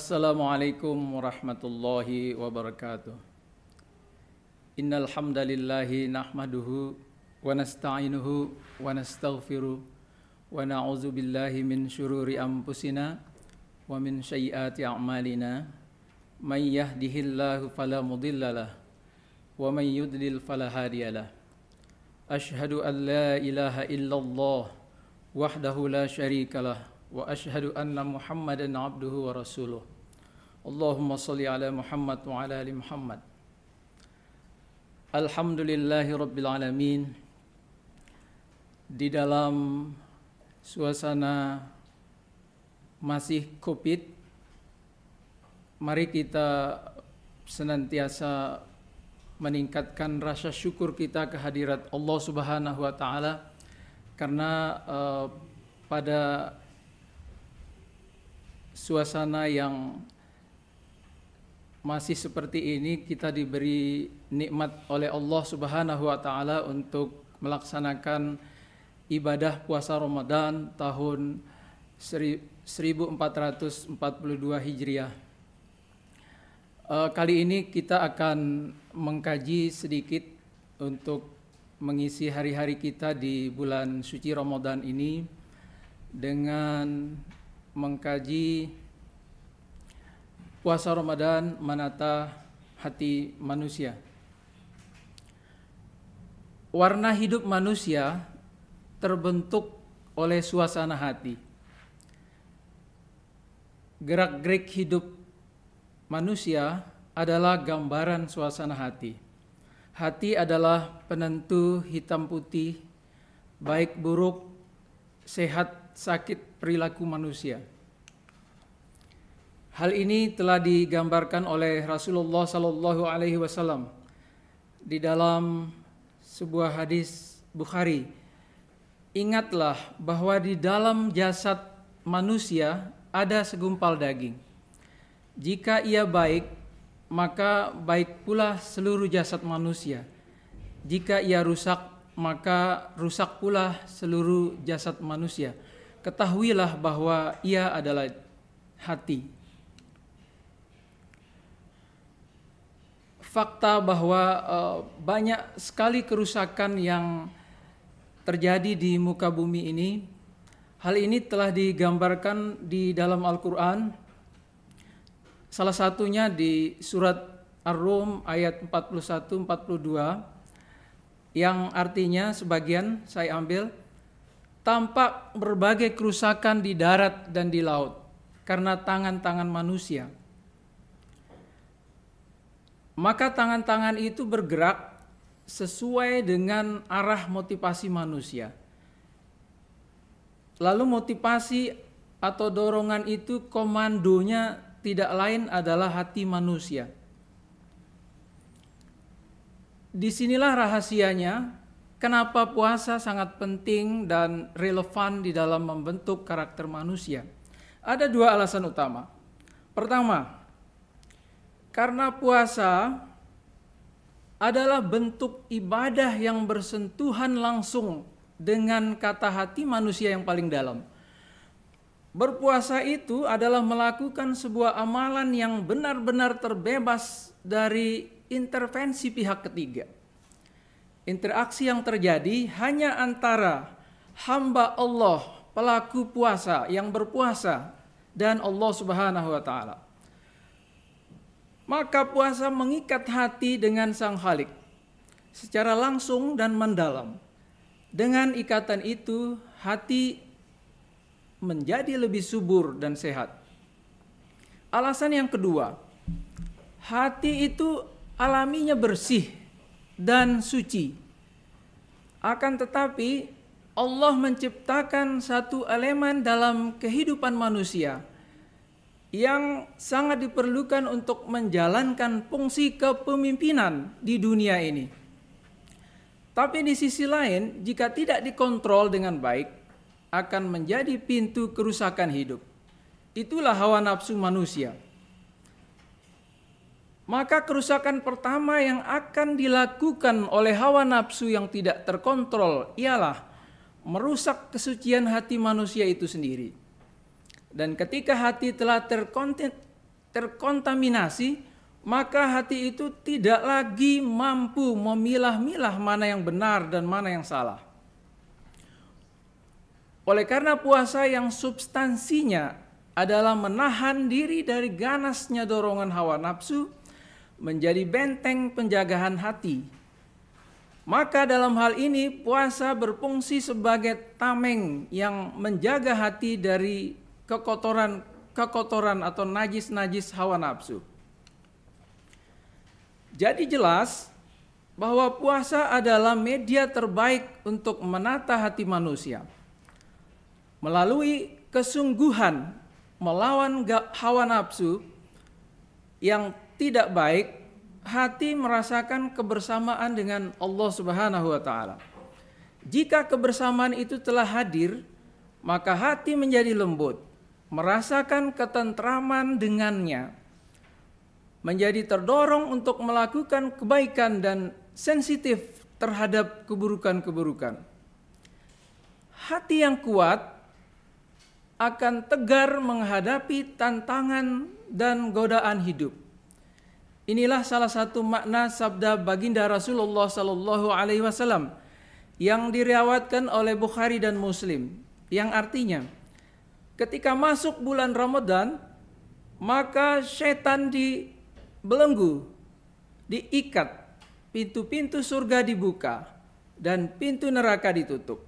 Assalamualaikum warahmatullahi wabarakatuh. Innal hamdalillahi nahmaduhu wa nasta'inuhu wa nastaghfiruh wa na'udzu billahi min syururi anfusina wa min sayyiati a'malina. May yahdihillahu fala mudhillalah wa may yudlil fala hadiyalah. Asyhadu an la ilaha illallah wahdahu la syarikalah wa asyhadu anna Muhammadan abduhu wa rasuluh. Allahumma shalli ala Muhammad wa ala ali Muhammad. Alhamdulillahi rabbil alamin. Di dalam suasana masih Covid, mari kita senantiasa meningkatkan rasa syukur kita kehadirat Allah Subhanahu wa taala karena pada suasana yang masih seperti ini kita diberi nikmat oleh Allah Subhanahu wa taala untuk melaksanakan ibadah puasa Ramadan tahun 1442 Hijriah. Kali ini kita akan mengkaji sedikit untuk mengisi hari-hari kita di bulan suci Ramadan ini dengan mengkaji puasa Ramadan menata hati manusia. Warna hidup manusia terbentuk oleh suasana hati. Gerak-gerik hidup manusia adalah gambaran suasana hati. Hati adalah penentu hitam putih, baik buruk, sehat sakit perilaku manusia. Hal ini telah digambarkan oleh Rasulullah sallallahu alaihi wasallam di dalam sebuah hadis Bukhari. Ingatlah bahwa di dalam jasad manusia ada segumpal daging. Jika ia baik, maka baik pula seluruh jasad manusia. Jika ia rusak, maka rusak pula seluruh jasad manusia. Ketahuilah bahwa ia adalah hati. Fakta bahwa banyak sekali kerusakan yang terjadi di muka bumi ini. Hal ini telah digambarkan di dalam Al-Quran. Salah satunya di surat Ar-Rum ayat 41-42 yang artinya sebagian saya ambil, tampak berbagai kerusakan di darat dan di laut karena tangan-tangan manusia. Maka tangan-tangan itu bergerak sesuai dengan arah motivasi manusia. Lalu motivasi atau dorongan itu komandonya tidak lain adalah hati manusia. Disinilah rahasianya kenapa puasa sangat penting dan relevan di dalam membentuk karakter manusia. Ada dua alasan utama. Pertama, karena puasa adalah bentuk ibadah yang bersentuhan langsung dengan kata hati manusia yang paling dalam. Berpuasa itu adalah melakukan sebuah amalan yang benar-benar terbebas dari intervensi pihak ketiga. Interaksi yang terjadi hanya antara hamba Allah, pelaku puasa yang berpuasa, dan Allah Subhanahu wa taala. Maka puasa mengikat hati dengan Sang Khalik secara langsung dan mendalam. Dengan ikatan itu, hati menjadi lebih subur dan sehat. Alasan yang kedua, hati itu alaminya bersih dan suci. Akan tetapi Allah menciptakan satu elemen dalam kehidupan manusia yang sangat diperlukan untuk menjalankan fungsi kepemimpinan di dunia ini. Tapi di sisi lain, jika tidak dikontrol dengan baik, akan menjadi pintu kerusakan hidup. Itulah hawa nafsu manusia. Maka kerusakan pertama yang akan dilakukan oleh hawa nafsu yang tidak terkontrol ialah merusak kesucian hati manusia itu sendiri. Dan ketika hati telah terkontaminasi, maka hati itu tidak lagi mampu memilah-milah mana yang benar dan mana yang salah. Oleh karena puasa yang substansinya adalah menahan diri dari ganasnya dorongan hawa nafsu menjadi benteng penjagaan hati, maka dalam hal ini puasa berfungsi sebagai tameng yang menjaga hati dari kekotoran atau najis-najis hawa nafsu. Jadi jelas bahwa puasa adalah media terbaik untuk menata hati manusia. Melalui kesungguhan melawan hawa nafsu yang tidak baik, hati merasakan kebersamaan dengan Allah Subhanahu wa taala. Jika kebersamaan itu telah hadir, maka hati menjadi lembut, merasakan ketentraman dengannya, menjadi terdorong untuk melakukan kebaikan dan sensitif terhadap keburukan-keburukan. Hati yang kuat akan tegar menghadapi tantangan dan godaan hidup. Inilah salah satu makna sabda baginda Rasulullah sallallahu alaihi wasallam yang diriwayatkan oleh Bukhari dan Muslim, yang artinya ketika masuk bulan Ramadan, maka setan dibelenggu, diikat, pintu-pintu surga dibuka dan pintu neraka ditutup.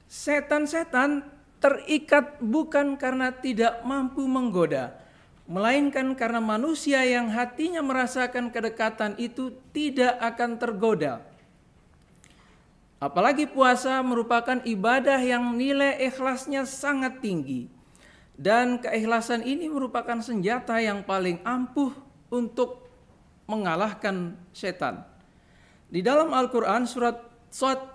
Setan-setan terikat bukan karena tidak mampu menggoda, melainkan karena manusia yang hatinya merasakan kedekatan itu tidak akan tergoda. Apalagi puasa merupakan ibadah yang nilai ikhlasnya sangat tinggi, dan keikhlasan ini merupakan senjata yang paling ampuh untuk mengalahkan setan. Di dalam Al-Quran surat Shad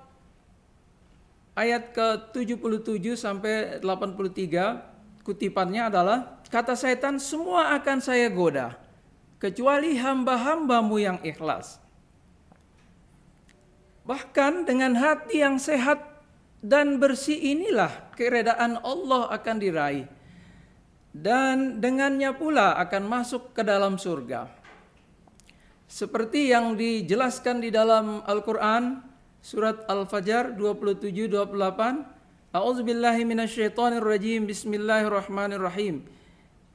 ayat ke-77 sampai 83, kutipannya adalah, kata setan, semua akan saya goda, kecuali hamba-hambamu yang ikhlas. Bahkan dengan hati yang sehat dan bersih inilah keredaan Allah akan diraih, dan dengannya pula akan masuk ke dalam surga. Seperti yang dijelaskan di dalam Al-Quran, Surat Al-Fajr 27-28, A'udzubillahi minasyaitonirrajim, Bismillahirrahmanirrahim.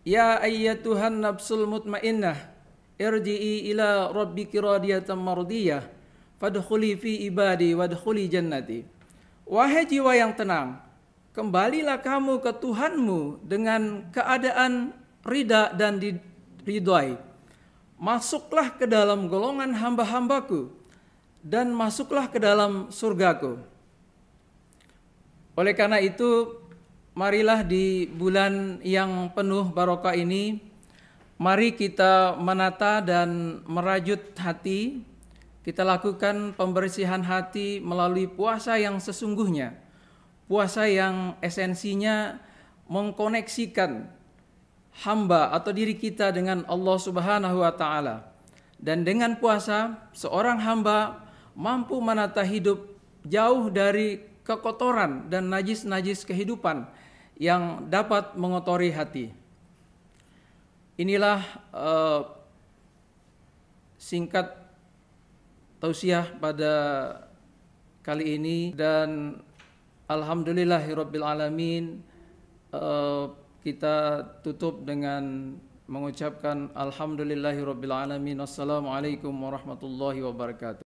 Ya ayyatuhan nafsul mutmainnah, irji'i ila rabbiki radiyatan mardiyah, fadkhuli fi ibadi wadkhuli jannati. Wahai jiwa yang tenang, kembalilah kamu ke Tuhanmu dengan keadaan ridha dan diridhai. Masuklah ke dalam golongan hamba-hambaku dan masuklah ke dalam surgaku. Oleh karena itu, marilah di bulan yang penuh barokah ini, mari kita menata dan merajut hati. Kita lakukan pembersihan hati melalui puasa yang sesungguhnya, puasa yang esensinya mengkoneksikan hamba atau diri kita dengan Allah Subhanahu wa taala. Dan dengan puasa, seorang hamba mampu menata hidup jauh dari kekotoran dan najis-najis kehidupan yang dapat mengotori hati. Inilah singkat tausiah pada kali ini, dan alhamdulillahirabbil alamin, kita tutup dengan mengucapkan alhamdulillahirabbil alamin. Wassalamualaikum warahmatullahi wabarakatuh.